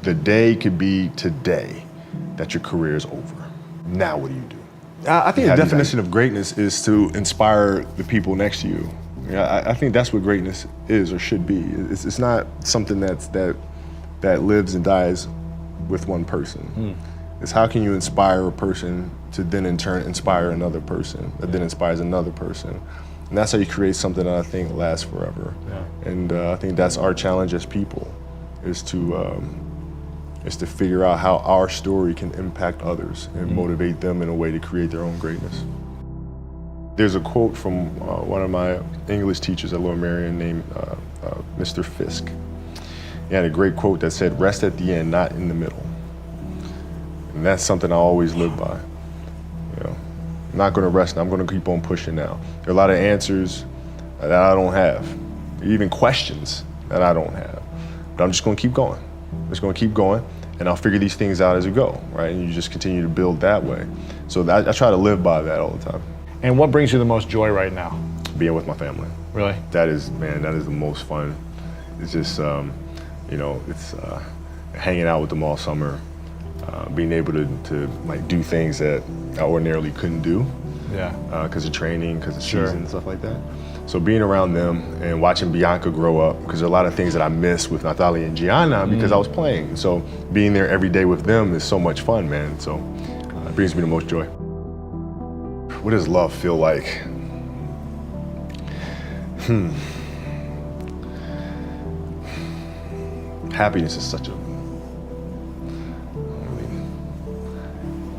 the day could be today that your career is over. Now what do you do? I think the definition of greatness is to inspire the people next to you. I think that's what greatness is or should be. It's not something that lives and dies with one person. It's how can you inspire a person to then in turn inspire another person that then inspires another person. And that's how you create something that I think lasts forever. Yeah. And I think that's our challenge as people, is to figure out how our story can impact others and motivate them in a way to create their own greatness. There's a quote from one of my English teachers at Lower Merion named Mr. Fisk. He had a great quote that said, "Rest at the end, not in the middle." And that's something I always live by. You know, I'm not gonna rest, I'm gonna keep on pushing now. There are a lot of answers that I don't have, even questions that I don't have. But I'm just gonna keep going. I'm just gonna keep going, and I'll figure these things out as we go, right? And you just continue to build that way. So I try to live by that all the time. And what brings you the most joy right now? Being with my family. Really? That is the most fun. It's just, it's hanging out with them all summer, being able to like do things that I ordinarily couldn't do. Yeah. Because of training, because of season and stuff like that. So being around them and watching Bianca grow up, because there are a lot of things that I miss with Natalia and Gianna because I was playing. So being there every day with them is so much fun, man. So it brings me the most joy. What does love feel like? Happiness is such a,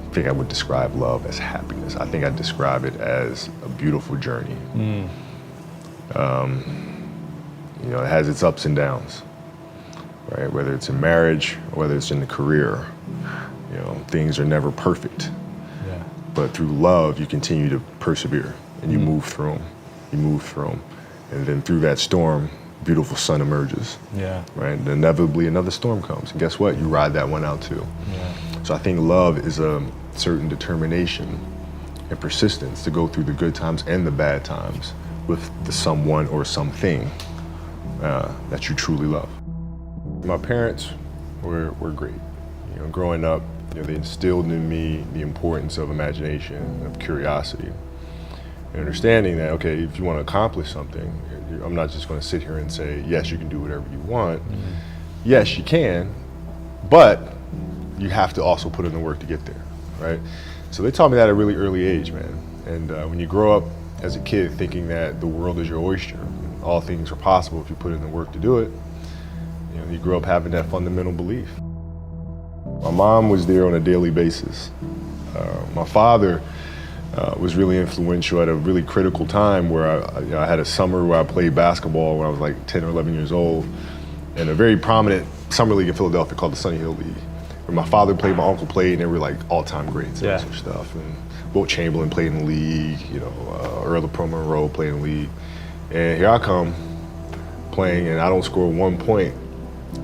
I think I would describe love as happiness. I think I'd describe it as a beautiful journey. It has its ups and downs, right? Whether it's in marriage, or whether it's in the career, things are never perfect. Yeah. But through love, you continue to persevere and you move through them. You move through them. And then through that storm, beautiful sun emerges. Yeah. Right? And inevitably another storm comes. And guess what? You ride that one out too. Yeah. So I think love is a certain determination and persistence to go through the good times and the bad times with the someone or something that you truly love. My parents were great. Growing up, they instilled in me the importance of imagination, of curiosity, and understanding that, okay, if you want to accomplish something, I'm not just going to sit here and say, yes, you can do whatever you want. Yes, you can, but you have to also put in the work to get there, right? So they taught me that at a really early age, man. And when you grow up as a kid thinking that the world is your oyster, and all things are possible if you put in the work to do it, you grow up having that fundamental belief. My mom was there on a daily basis. My father was really influential at a really critical time where I had a summer where I played basketball when I was like 10 or 11 years old, in a very prominent summer league in Philadelphia called the Sunny Hill League, where my father played, my uncle played, and they were like all-time greats and some stuff. And Wilt Chamberlain played in the league, Earl of Pro Monroe played in the league. And here I come playing, and I don't score 1 point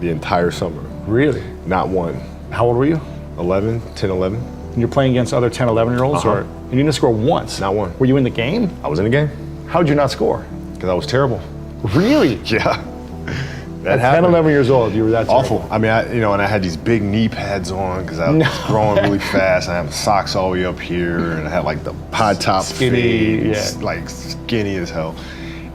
the entire summer. Really? Not one. How old were you? 10, 11. And you're playing against other 10, 11-year-olds? Or you didn't score once? Not one. Were you in the game? I was in the game. How'd you not score? Because I was terrible. Really? Yeah. At 10, 11 years old, you were that terrible. Awful. I mean, and I had these big knee pads on because I was growing really fast. I had socks all the way up here, and I had like the high top skinny, like skinny as hell.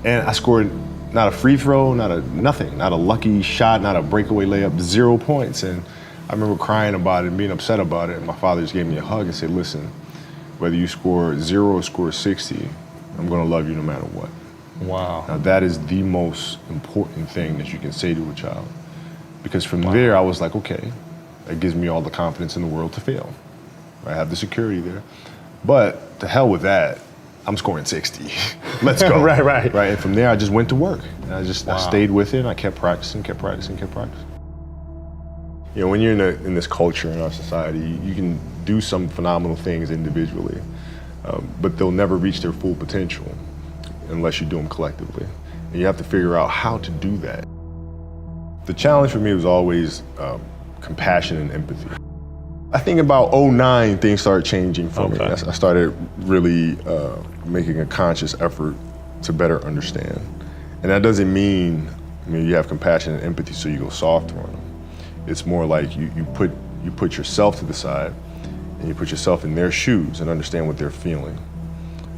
And I scored not a free throw, nothing, not a lucky shot, not a breakaway layup, 0 points. And I remember crying about it and being upset about it. And my father just gave me a hug and said, listen, whether you score 0 or score 60, I'm gonna love you no matter what. Wow. Now that is the most important thing that you can say to a child. Because from there, I was like, okay, that gives me all the confidence in the world to fail. I have the security there. But to hell with that, I'm scoring 60. Let's go. Right. And from there, I just went to work. And I stayed with it, and I kept practicing. When you're in this culture in our society, you can do some phenomenal things individually, but they'll never reach their full potential unless you do them collectively. And you have to figure out how to do that. The challenge for me was always compassion and empathy. I think about 2009, things started changing for me. I started really making a conscious effort to better understand. And that doesn't mean you have compassion and empathy so you go softer on them. It's more like you put yourself to the side and you put yourself in their shoes and understand what they're feeling.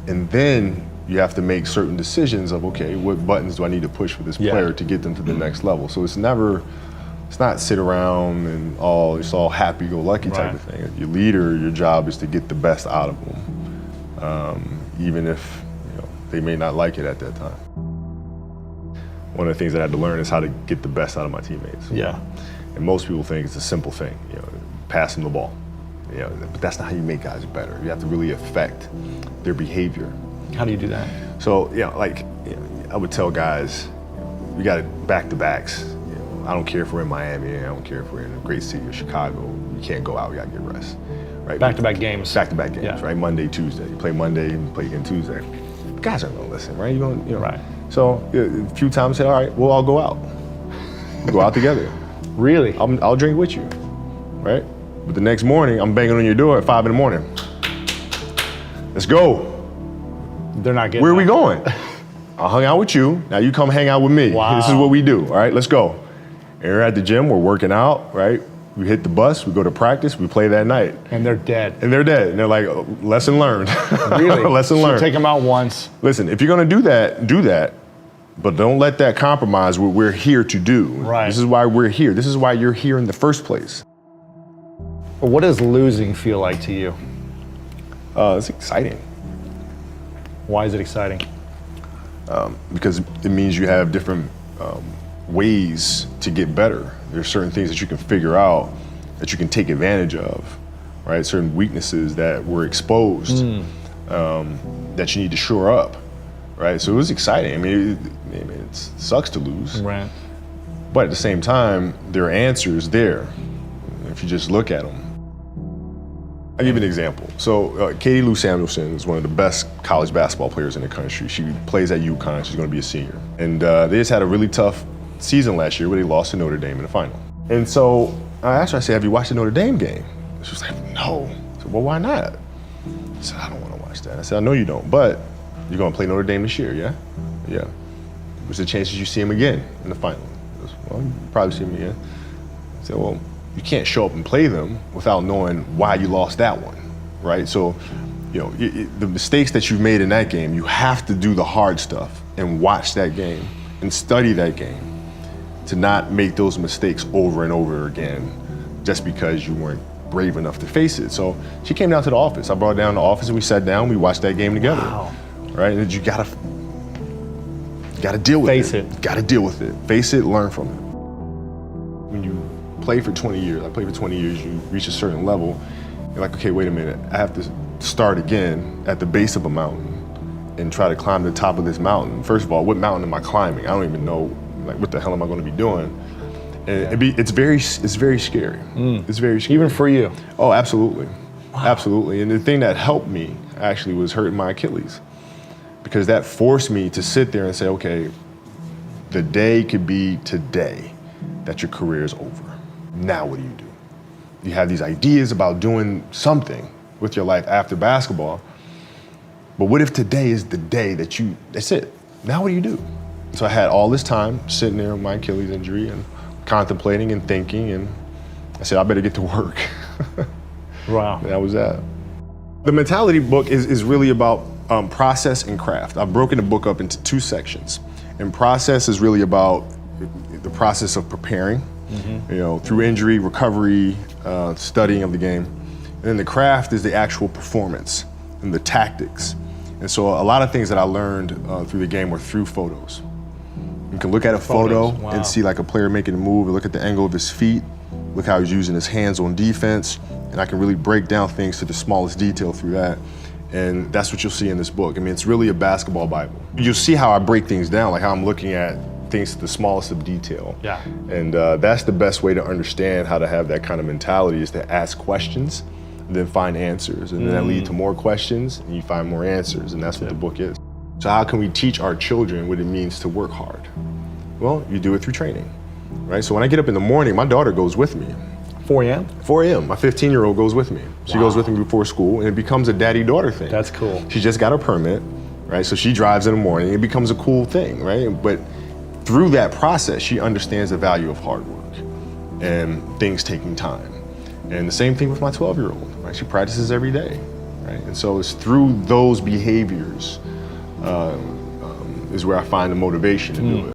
And then you have to make certain decisions of, okay, what buttons do I need to push for this player to get them to the next level? So it's not sit around and it's all happy-go-lucky type of thing. Your leader, your job is to get the best out of them, even if they may not like it at that time. One of the things I had to learn is how to get the best out of my teammates. Yeah. And most people think it's a simple thing, pass them the ball. But that's not how you make guys better. You have to really affect their behavior. How do you do that? So, I would tell guys, we got back-to-backs. I don't care if we're in Miami, I don't care if we're in a great city of Chicago. You can't go out, we gotta get rest. Right? Back-to-back games. Back-to-back games, right? Monday, Tuesday. You play Monday and play again Tuesday. Guys aren't gonna listen, right? Right. So a few times I say, all right, we'll all go out. We'll go out together. Really? I'll drink with you, right? But the next morning, I'm banging on your door at 5 a.m. Let's go. They're not getting Where are we going? I hung out with you, now you come hang out with me. Wow. This is what we do, all right, let's go. And we're at the gym, we're working out, right? We hit the bus, we go to practice, we play that night. And they're dead. And they're dead. And they're like, oh, lesson learned. Really? Lesson learned. So take them out once. Listen, if you're gonna do that, but don't let that compromise what we're here to do. Right. This is why we're here. This is why you're here in the first place. What does losing feel like to you? It's exciting. Why is it exciting? Because it means you have different ways to get better. There's certain things that you can figure out that you can take advantage of, right? Certain weaknesses that were exposed that you need to shore up, right? So it was exciting. I mean, it sucks to lose, Right. but at the same time, there are answers there if you just look at them. I'll give you an example. So Katie Lou Samuelson is one of the best college basketball players in the country. She plays at UConn, she's gonna be a senior. And they just had a really tough season last year where they lost to Notre Dame in the final. And so I asked her, I said, have you watched the Notre Dame game? She was like, no. I said, well, why not? I said, I don't wanna watch that. I said, I know you don't, but you're gonna play Notre Dame this year, yeah? Yeah. What's the chances you see him again in the final? She goes, well, you probably see him again. I said, well, you can't show up and play them without knowing why you lost that one, right? So, the mistakes that you've made in that game, you have to do the hard stuff and watch that game and study that game to not make those mistakes over and over again just because you weren't brave enough to face it. So she came down to the office. I brought her down to the office and we sat down, we watched that game together. Wow. Right? And you gotta deal with it. Face it. Gotta deal with it. Face it, learn from it. When you play for 20 years, I played for 20 years, you reach a certain level, you're like, okay, wait a minute, I have to start again at the base of a mountain and try to climb the top of this mountain. First of all, what mountain am I climbing? I don't even know, like, what the hell am I gonna be doing? And it's very scary. It's very scary. Even for you? Oh, absolutely. Wow. Absolutely. And the thing that helped me actually was hurting my Achilles, because that forced me to sit there and say, okay, the day could be today that your career is over. Now what do? You have these ideas about doing something with your life after basketball, but what if today is the day that's it? Now what do you do? So I had all this time sitting there with my Achilles injury and contemplating and thinking, and I said, I better get to work. Wow. And that was that. The mentality book is really about process and craft. I've broken the book up into 2 sections. And process is really about the process of preparing, through injury, recovery, studying of the game. And then the craft is the actual performance and the tactics. And so a lot of things that I learned through the game were through photos. You can look at a photo and see like a player making a move, and look at the angle of his feet, look how he's using his hands on defense, and I can really break down things to the smallest detail through that. And that's what you'll see in this book. I mean, it's really a basketball Bible. You'll see how I break things down, like how I'm looking at things to the smallest of detail. Yeah. And that's the best way to understand how to have that kind of mentality, is to ask questions and then find answers. And then that lead to more questions and you find more answers. And that's what the book is. So how can we teach our children what it means to work hard? Well, you do it through training, right? So when I get up in the morning, my daughter goes with me. 4 a.m.? 4 a.m. My 15-year-old goes with me. She goes with me before school, and it becomes a daddy-daughter thing. That's cool. She just got her permit, right? So she drives in the morning. It becomes a cool thing, right? But through that process, she understands the value of hard work. and things taking time. And the same thing with my 12-year-old, right? She practices every day, right? And so it's through those behaviors is where I find the motivation to do it.